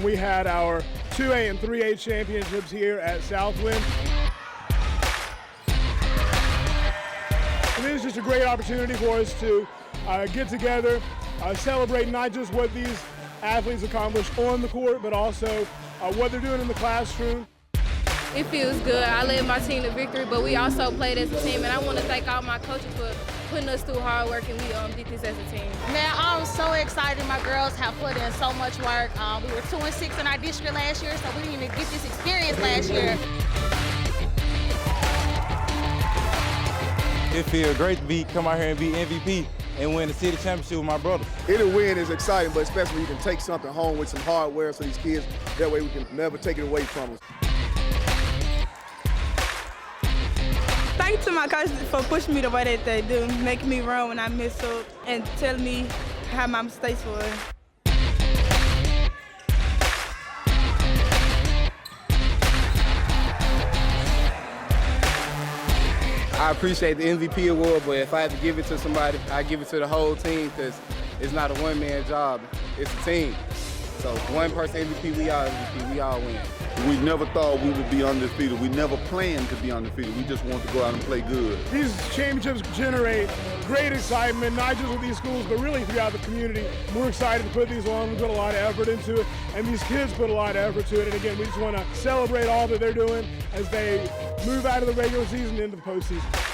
We had our 2A and 3A championships here at Southwind. And it is just a great opportunity for us to get together, celebrate not just what these athletes accomplish on the court, but also what they're doing in the classroom. It feels good. I led my team to victory, but we also played as a team, and I want to thank all my coaches for putting us through hard work, and we did this as a team. Man, I'm so excited. My girls have put in so much work. We were 2-6 in our district last year, so we didn't even get this experience last year. It feels great to come out here and be MVP and win the city championship with my brothers. Any win is exciting, but especially you can take something home with some hardware so these kids, that way we can never take it away from us. Thanks to my coaches for pushing me the way that they do, making me run when I mess up, and telling me how my mistakes were. I appreciate the MVP award, but if I had to give it to somebody, I'd give it to the whole team because it's not a one-man job, it's a team. So one person MVP, we all MVP, we all win. We never thought we would be undefeated. We never planned to be undefeated. We just wanted to go out and play good. These championships generate great excitement, not just with these schools, but really throughout the community. We're excited to put these on. We put a lot of effort into it, and these kids put a lot of effort to it. And again, we just want to celebrate all that they're doing as they move out of the regular season into the postseason.